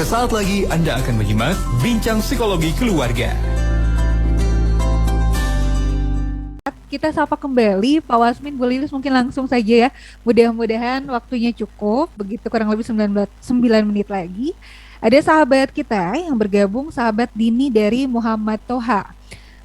Sesaat lagi Anda akan menyimak Bincang Psikologi Keluarga. Kita sapa kembali Pak Wasmin, Bu Lilis, mungkin langsung saja ya. Mudah-mudahan waktunya cukup, begitu kurang lebih 9 menit lagi. Ada sahabat kita yang bergabung, sahabat Dini dari Muhammad Toha.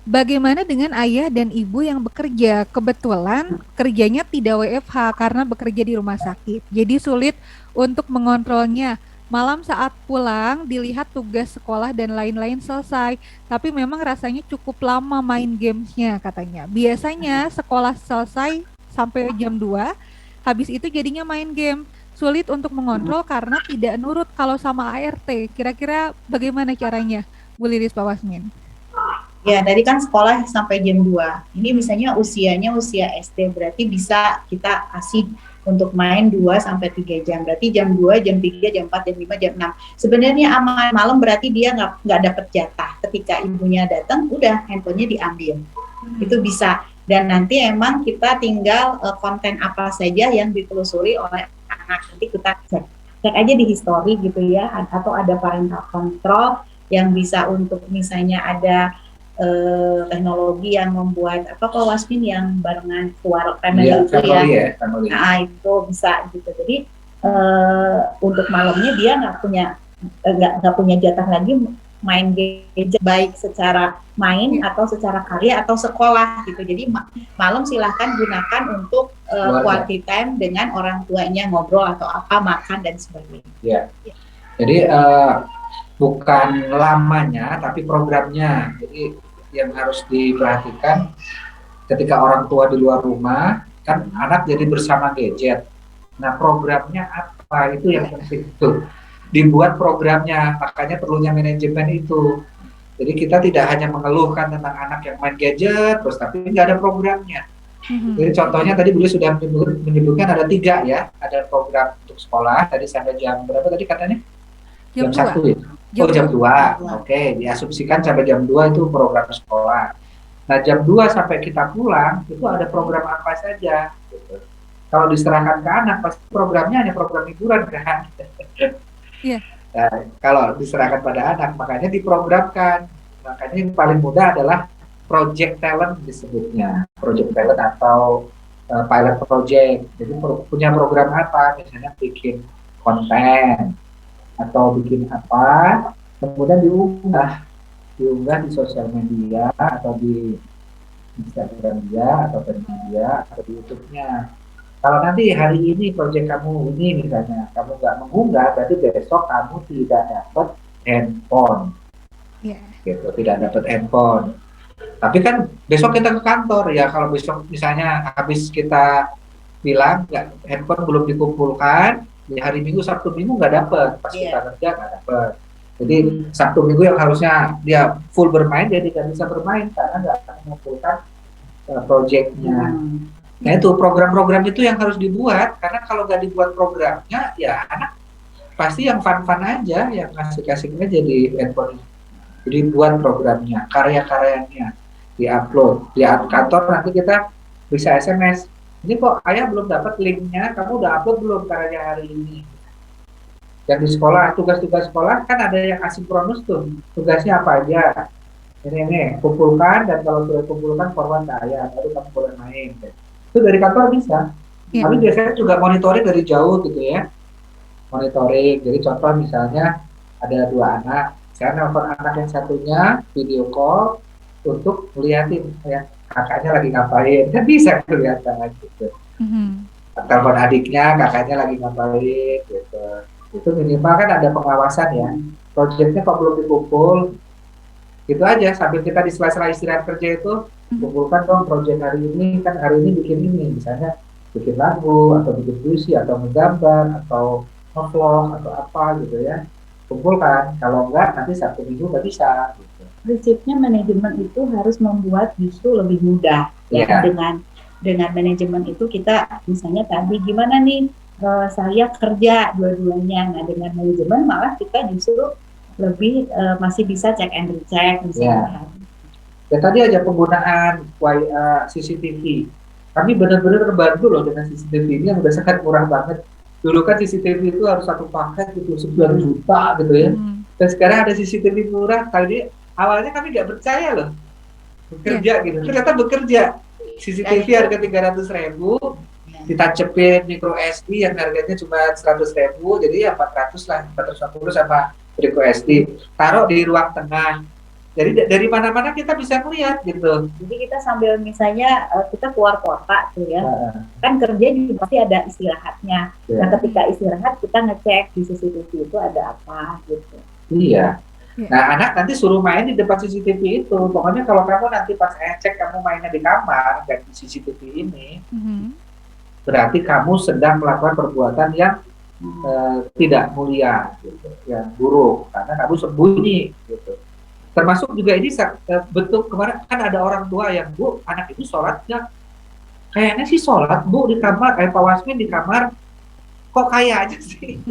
Bagaimana dengan ayah dan ibu yang bekerja? Kebetulan kerjanya tidak WFH karena bekerja di rumah sakit. Jadi sulit untuk mengontrolnya. Malam saat pulang dilihat tugas sekolah dan lain-lain selesai. Tapi memang rasanya cukup lama main gamesnya katanya. Biasanya sekolah selesai sampai jam 2. Habis itu jadinya main game. Sulit untuk mengontrol karena tidak nurut kalau sama ART. Kira-kira bagaimana caranya, Bu Lilis, Pak Wasmin? Ya, tadi kan sekolah sampai jam 2. Ini misalnya usianya usia SD, berarti bisa kita kasih untuk main 2 sampai 3 jam. Berarti jam 2, jam 3, jam 4, jam 5, jam 6. Sebenarnya aman malam berarti dia nggak dapat jatah. Ketika ibunya datang, udah handphonenya diambil. Itu bisa. Dan nanti emang kita tinggal konten apa saja yang ditelusuri oleh anak. Nanti kita cek. Cek aja di history gitu ya, atau ada parental control yang bisa untuk misalnya ada teknologi yang membuat Pak Wasmin yang barengan keluar family itu ya. Nah, itu bisa gitu. Jadi untuk malamnya dia nggak punya jatah lagi main gadget, baik secara main atau secara karya atau sekolah gitu. Jadi malam silahkan gunakan untuk quality time dengan orang tuanya, ngobrol atau apa, makan dan sebagainya. Ya. Jadi bukan lamanya tapi programnya. Jadi yang harus diperhatikan ketika orang tua di luar rumah, kan anak jadi bersama gadget. Nah, programnya apa? Itu yang penting tuh. Dibuat programnya, makanya perlunya manajemen itu. Jadi kita tidak hanya mengeluhkan tentang anak yang main gadget terus, tapi nggak ada programnya. Jadi contohnya tadi beliau sudah menyebutkan ada 3 ya, ada program untuk sekolah tadi sampai jam berapa tadi katanya? Jam 1 ya? Oh, jam 2. Oke, diasumsikan sampai jam 2 itu program sekolah. Nah, jam 2 sampai kita pulang, itu ada program apa saja. Gitu. Kalau diserahkan ke anak, pasti programnya hanya program hiburan kan. Yeah. Nah, kalau diserahkan pada anak, makanya diprogramkan. Makanya yang paling mudah adalah project talent disebutnya. Project talent atau pilot project. Jadi punya program apa? Misalnya bikin konten atau bikin apa, kemudian diunggah di sosial media atau di Instagram dia atau di media atau di YouTube-nya. Kalau nanti hari ini proyek kamu ini misalnya kamu nggak mengunggah, berarti besok kamu tidak dapat handphone, gitu, tidak dapat handphone. Tapi kan besok kita ke kantor ya, kalau besok misalnya habis kita bilang nggak, handphone belum dikumpulkan, di hari Minggu, Sabtu Minggu nggak dapet, pas kita kerja nggak dapet. Jadi Sabtu Minggu yang harusnya dia full bermain, jadi nggak bisa bermain karena nggak mengumpulkan proyeknya. Nah itu program-program itu yang harus dibuat, karena kalau nggak dibuat programnya, ya anak pasti yang fun-fun aja, yang asik-asik aja di handphone. Jadi buat programnya, karya-karyanya di-upload, di kantor nanti kita bisa SMS. Ini kok ayah belum dapat linknya, kamu udah upload belum karya hari ini? Yang di sekolah, tugas-tugas sekolah kan ada yang asinkronus tuh, tugasnya apa aja? Ini, kumpulkan, dan kalau sudah kumpulkan forward ke ayah, baru kamu boleh main. Itu dari kantor bisa. Tapi biasanya juga monitoring dari jauh gitu ya. Monitoring, jadi contoh misalnya ada 2 anak, saya nelfon anak yang satunya, video call, untuk ngeliatin ya kakaknya lagi ngapain, kan bisa kelihatan gitu. Telepon adiknya, kakaknya lagi ngapain gitu. Itu minimal kan ada pengawasan ya. Proyeknya kok belum dikumpul, gitu aja sambil kita di sela-sela istirahat kerja itu kumpulkan dong proyek hari ini, kan hari ini bikin ini, misalnya bikin lagu atau bikin puisi atau menggambar atau vlog atau apa gitu ya. Kumpulkan, kalau enggak nanti Sabtu Minggu nggak bisa gitu. Prinsipnya manajemen itu harus membuat justru lebih mudah ya. Dengan manajemen itu kita misalnya tadi gimana nih saya kerja dua-duanya, nah dengan manajemen malah kita justru lebih masih bisa check and recheck misalnya. Ya tadi aja penggunaan CCTV, kami benar-benar terbantu loh dengan CCTV ini yang udah sangat murah banget, Dulu kan CCTV itu harus satu paket gitu 9 juta gitu ya. Dan sekarang ada CCTV murah. Tadi awalnya kami nggak percaya loh bekerja gitu. Ternyata bekerja. CCTV harga 300.000, ditacepin micro SD yang harganya cuma 100.000, jadi ya 400 lah, 450 sama micro SD. Taruh di ruang tengah. Jadi dari mana-mana kita bisa melihat gitu. Jadi kita sambil misalnya kita keluar kota tuh ya, kan kerja juga pasti ada istirahatnya. Nah ketika istirahat kita ngecek di CCTV itu ada apa gitu. Iya. Nah anak nanti suruh main di depan CCTV itu. Pokoknya kalau kamu nanti pas cek kamu mainnya di kamar dan di CCTV ini, berarti kamu sedang melakukan perbuatan yang tidak mulia, gitu, yang buruk, karena kamu sembunyi, gitu. Termasuk juga ini bentuk kemarin kan ada orang tua yang, Bu, anak itu sholatnya kayaknya sih sholat, Bu, di kamar, Pak Wasmin di kamar, kok kayak aja sih?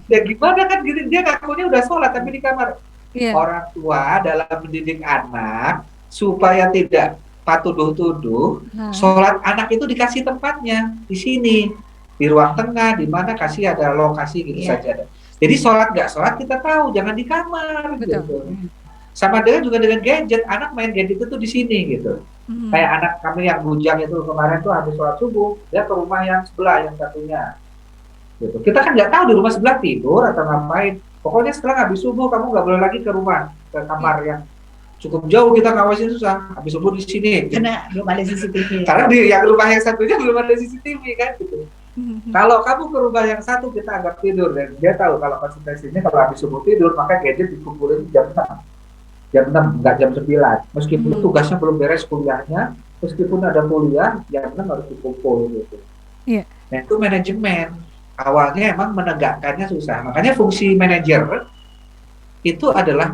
Ya gimana kan gitu, dia ngakunya udah sholat tapi di kamar. Orang tua dalam mendidik anak supaya tidak patuduh-tuduh, sholat anak itu dikasih tempatnya di sini, di ruang tengah, di mana kasih ada lokasi gitu saja. Jadi sholat nggak sholat kita tahu, jangan di kamar. Gitu. Sama juga dengan gadget, anak main gadget itu di sini gitu. Kayak anak kami yang bujang itu kemarin tuh habis sholat subuh, dia ke rumah yang sebelah yang satunya. Gitu. Kita kan nggak tahu di rumah sebelah tidur atau ngapain. Pokoknya setelah habis subuh kamu nggak boleh lagi ke rumah, ke kamar yang cukup jauh, kita ngawasin susah. Habis subuh di sini. Karena belum ada CCTV. Karena di yang rumah yang satunya belum ada CCTV kan gitu. Kalau kamu ke rumah yang satu kita anggap tidur dan dia tahu kalau konsentrasinya kalau habis subuh tidur maka gadget dikumpulin jam 6, nggak jam 9. Meskipun tugasnya belum beres kuliahnya, meskipun ada kuliah jam 6 harus dikumpul gitu. Nah itu manajemen. Awalnya emang menegakkannya susah. Makanya fungsi manajer itu adalah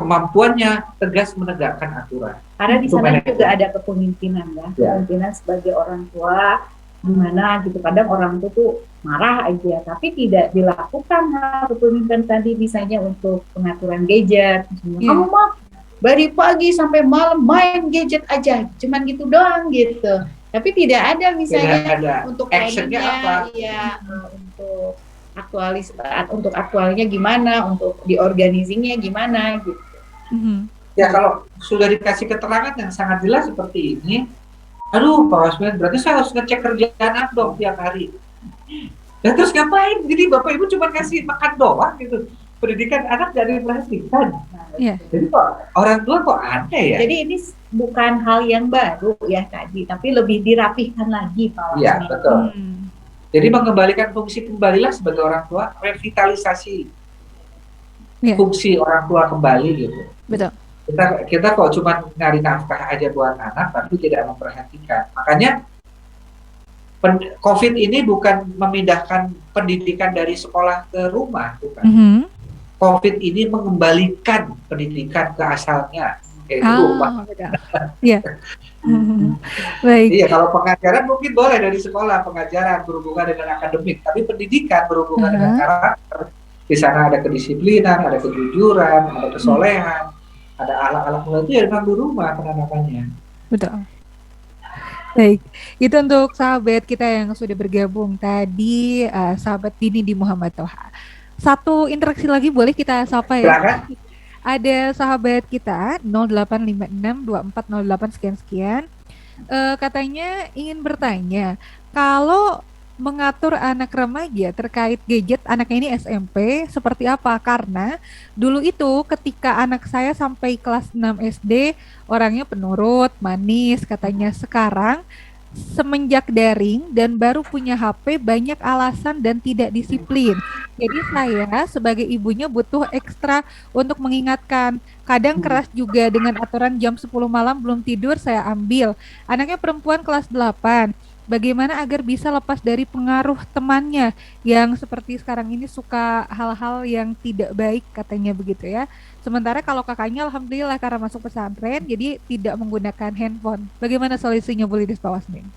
kemampuannya tegas menegakkan aturan. Karena di sana juga ada kepemimpinan ya. Kepemimpinan sebagai orang tua, gimana gitu. Kadang orang tua tuh marah aja, tapi tidak dilakukan kepemimpinan tadi misalnya untuk pengaturan gadget. Kamu mah dari pagi sampai malam main gadget aja, cuman gitu doang gitu. Tapi tidak ada misalnya ada. Untuk actionnya apa? Ya, untuk aktualnya gimana, untuk diorganisingnya gimana gitu. Ya kalau sudah dikasih keterangan yang sangat jelas seperti ini, aduh Pak Wasmin, berarti saya harus ngecek kerjaan anak dong tiap hari. Dan terus ngapain? Jadi Bapak Ibu cuma kasih makan doang gitu. Pendidikan anak dari diperhatikan. Jadi kok orang tua kok aneh ya? Jadi ini bukan hal yang baru ya tadi, tapi lebih dirapihkan lagi Pak Wasmin. Iya betul. Jadi mengembalikan fungsi kembalilah sebagai orang tua, revitalisasi fungsi orang tua kembali gitu. Betul. Kita kok cuma nyari nafkah aja buat anak, tapi tidak memperhatikan. Makanya COVID ini bukan memindahkan pendidikan dari sekolah ke rumah, bukan. COVID ini mengembalikan pendidikan ke asalnya, yaitu rumah. Iya. Baik. Iya, kalau pengajaran mungkin boleh dari sekolah, pengajaran berhubungan dengan akademik, tapi pendidikan berhubungan dengan karakter. Di sana ada kedisiplinan, ada kejujuran, ada kesolehan, ada akhlak-akhlak mulia itu ya memang di rumah penanamannya. Betul. Baik, itu untuk sahabat kita yang sudah bergabung tadi, sahabat Dini di Muhammad Toha. Satu interaksi lagi boleh kita sapa ya? Silakan. Ada sahabat kita 08562408 sekian-sekian. Katanya ingin bertanya, kalau mengatur anak remaja terkait gadget, anaknya ini SMP, seperti apa? Karena dulu itu ketika anak saya sampai kelas 6 SD, orangnya penurut, manis, katanya. Sekarang semenjak daring dan baru punya HP, banyak alasan dan tidak disiplin. Jadi saya sebagai ibunya butuh ekstra untuk mengingatkan. Kadang keras juga dengan aturan jam 10 malam belum tidur saya ambil. Anaknya perempuan kelas 8. Bagaimana agar bisa lepas dari pengaruh temannya yang seperti sekarang ini suka hal-hal yang tidak baik, katanya begitu ya. Sementara kalau kakaknya alhamdulillah karena masuk pesantren jadi tidak menggunakan handphone. Bagaimana solusinya Bu Lidis, Pak Wasmin?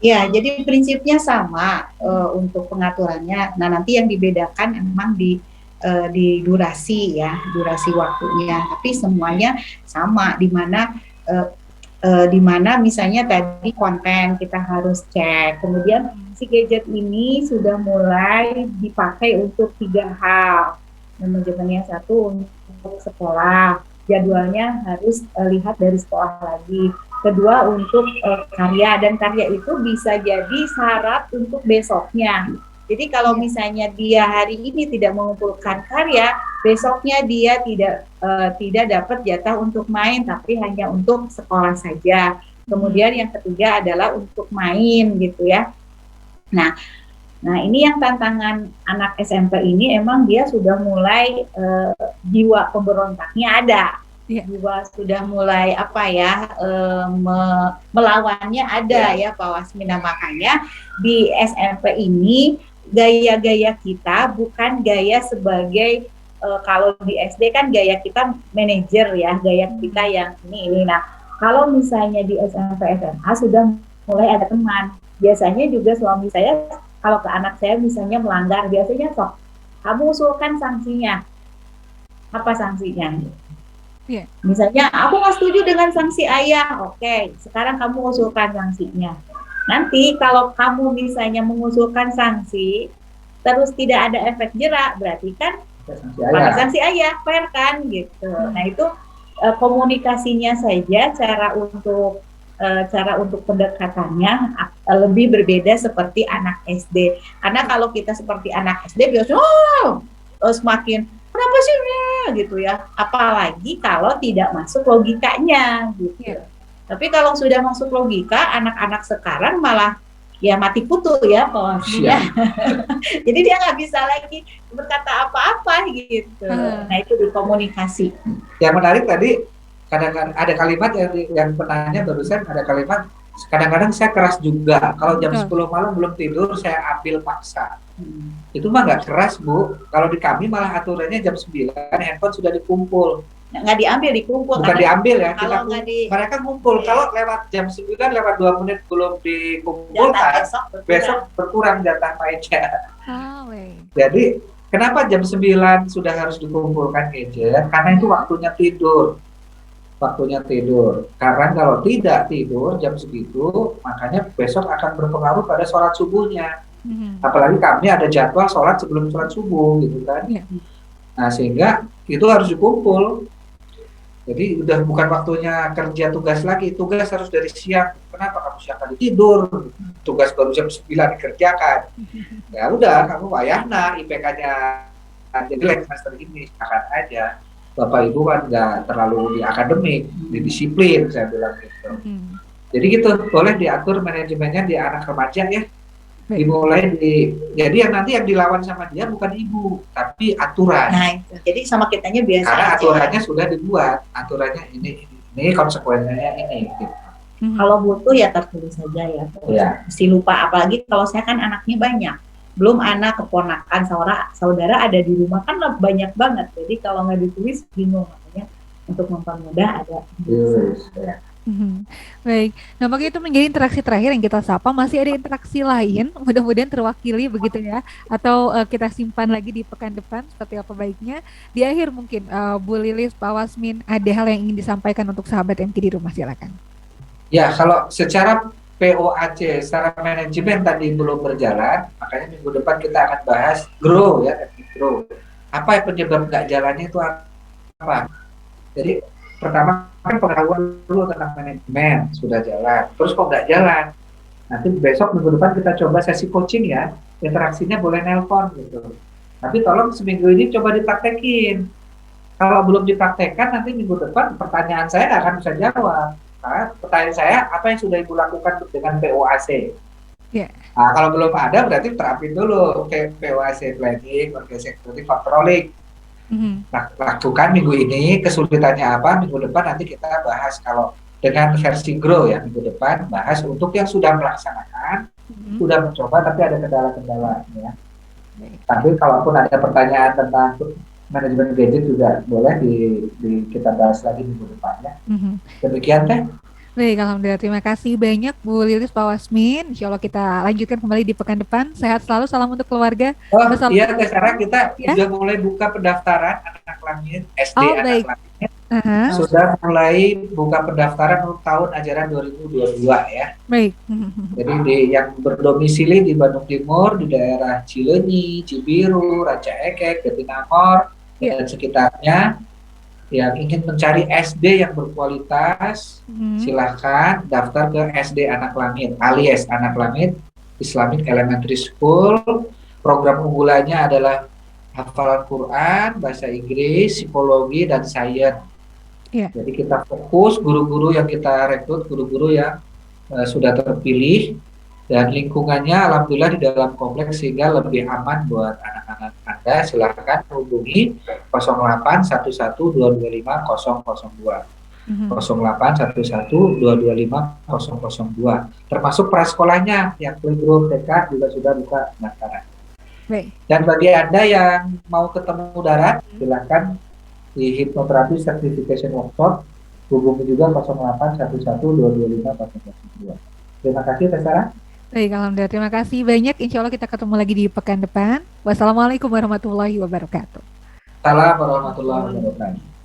Ya, jadi prinsipnya sama untuk pengaturannya. Nah, nanti yang dibedakan memang di durasi ya, durasi waktunya. Tapi semuanya sama, di mana di mana misalnya tadi konten kita harus cek. Kemudian si gadget ini sudah mulai dipakai untuk 3 hal. Yang satu untuk sekolah, jadwalnya harus lihat dari sekolah lagi. Kedua untuk karya, dan karya itu bisa jadi syarat untuk besoknya. Jadi kalau misalnya dia hari ini tidak mengumpulkan karya, besoknya dia tidak dapat jatah untuk main, tapi hanya untuk sekolah saja. Kemudian yang ketiga adalah untuk main gitu ya. Nah ini yang tantangan anak SMP ini, emang dia sudah mulai jiwa pemberontaknya ada. Jiwa sudah mulai melawannya ada ya Pak Wasmina. Makanya di SMP ini gaya-gaya kita bukan gaya sebagai kalau di SD kan gaya kita manajer ya, gaya kita yang ini. Nah, kalau misalnya di SMP SMA sudah mulai ada teman. Biasanya juga suami saya kalau ke anak saya misalnya melanggar, biasanya sok kamu usulkan sanksinya. Apa sanksinya? Misalnya aku nggak setuju dengan sanksi ayah, oke, sekarang kamu usulkan sanksinya. Nanti kalau kamu misalnya mengusulkan sanksi, terus tidak ada efek jerak, berarti kan pakai sanksi ayah, fair kan gitu. Nah itu komunikasinya saja, cara untuk pendekatannya lebih berbeda seperti anak SD. Karena kalau kita seperti anak SD biasanya semakin kenapa sih gitu ya. Apalagi kalau tidak masuk logikanya gitu. Tapi kalau sudah masuk logika, anak-anak sekarang malah ya mati kutu ya ya. Jadi dia nggak bisa lagi berkata apa-apa gitu. Nah itu di komunikasi. Yang menarik tadi, kadang-kadang ada kalimat yang penanya barusan, ada kalimat kadang-kadang saya keras juga. Kalau jam 10 malam belum tidur, saya ambil paksa. Itu mah nggak keras Bu. Kalau di kami malah aturannya jam 9 handphone sudah dikumpul. Nggak diambil, dikumpul. Bukan diambil ya, mereka ngumpul. Kalau lewat jam 9, lewat 2 menit belum dikumpulkan, besok berkurang jatah mainnya. Jadi kenapa jam 9 sudah harus dikumpulkan gadget? Karena itu waktunya tidur. Karena kalau tidak tidur jam segitu, makanya besok akan berpengaruh pada sholat subuhnya. Apalagi kami ada jadwal sholat sebelum sholat subuh gitu kan. Nah sehingga itu harus dikumpul. Jadi udah bukan waktunya kerja tugas lagi, tugas harus dari siang. Kenapa kamu siang kali tidur? Tugas baru jam 9 dikerjakan. Ya udah, kamu wayahna IPK-nya jelek semester ini, silakan aja. Bapak Ibu kan nggak terlalu di akademik, di disiplin, saya bilang gitu. Jadi gitu, boleh diatur manajemennya di anak remaja ya. Dimulai jadi yang nanti yang dilawan sama dia bukan ibu, tapi aturan. Nah itu, jadi sama kitanya biasa. Karena aturannya sudah dibuat, aturannya ini konsekuensinya ini. Gitu. Kalau butuh ya tertulis saja ya. Mesti lupa, apalagi kalau saya kan anaknya banyak. Belum anak, keponakan, saudara ada di rumah kan banyak banget. Jadi kalau nggak ditulis bingung, makanya untuk mempermudah ada. Baik, nampaknya itu menjadi interaksi terakhir yang kita sapa. Masih ada interaksi lain, mudah-mudahan terwakili begitu ya, atau kita simpan lagi di pekan depan seperti apa baiknya. Di akhir mungkin Bu Lilis, Pak Wasmin, ada hal yang ingin disampaikan untuk sahabat MK di rumah, silakan. Ya, kalau secara POAC, secara manajemen tadi belum berjalan, makanya minggu depan kita akan bahas grow ya, grow. Apa penyebab nggak jalannya itu apa? Jadi pertama kan pengetahuan dulu tentang manajemen sudah jalan, terus kok nggak jalan. Nanti besok minggu depan kita coba sesi coaching ya, interaksinya boleh nelpon gitu. Tapi tolong seminggu ini coba dipraktekin. Kalau belum dipraktekkan nanti minggu depan pertanyaan saya nggak akan bisa jawab. Karena pertanyaan saya apa yang sudah Ibu lakukan dengan POAC? Nah, kalau belum ada berarti terapin dulu kayak POAC planning, organizing, controlling. Lakukan minggu ini, kesulitannya apa, minggu depan nanti kita bahas. Kalau dengan versi grow ya, minggu depan bahas untuk yang sudah melaksanakan, sudah mencoba tapi ada kendala-kendala ya. Tapi kalaupun ada pertanyaan tentang manajemen gadget juga boleh kita bahas lagi minggu depan ya. Demikian Teh. Baik, alhamdulillah, terima kasih banyak Bu Lilis, Pak Wasmin. Insya Allah kita lanjutkan kembali di pekan depan. Sehat selalu, salam untuk keluarga. Iya, sekarang kita sudah mulai buka pendaftaran anak langit SD, anak langit. Aha, sudah mulai buka pendaftaran untuk tahun ajaran 2022 ya. baik. Jadi yang berdomisili di Bandung Timur, di daerah Cileunyi, Cibiru, Ranca Ekek, Jatinangor, Ya. dan sekitarnya, yang ingin mencari SD yang berkualitas, Hmm. silahkan daftar ke SD Anak Langit, alias Anak Langit Islamic Elementary School. Program unggulannya adalah hafalan Quran, bahasa Inggris, psikologi, dan sains. Iya. Jadi kita fokus guru-guru yang kita rekrut, guru-guru yang sudah terpilih, dan lingkungannya alhamdulillah di dalam kompleks sehingga lebih aman buat anak-anak Anda. Silahkan hubungi 0811225002, Mhm. 0811225002, termasuk prasekolahnya yang playgroup TK juga sudah buka pendaftaran. Baik. Dan bagi Anda yang mau ketemu darat, silahkan di Hipnoterapi Certification Workshop, hubungi juga 0811225002. Terima kasih, Teh Sarah. Baik, alhamdulillah. Terima kasih banyak. Insya Allah kita ketemu lagi di pekan depan. Wassalamualaikum warahmatullahi wabarakatuh. Salam warahmatullahi wabarakatuh.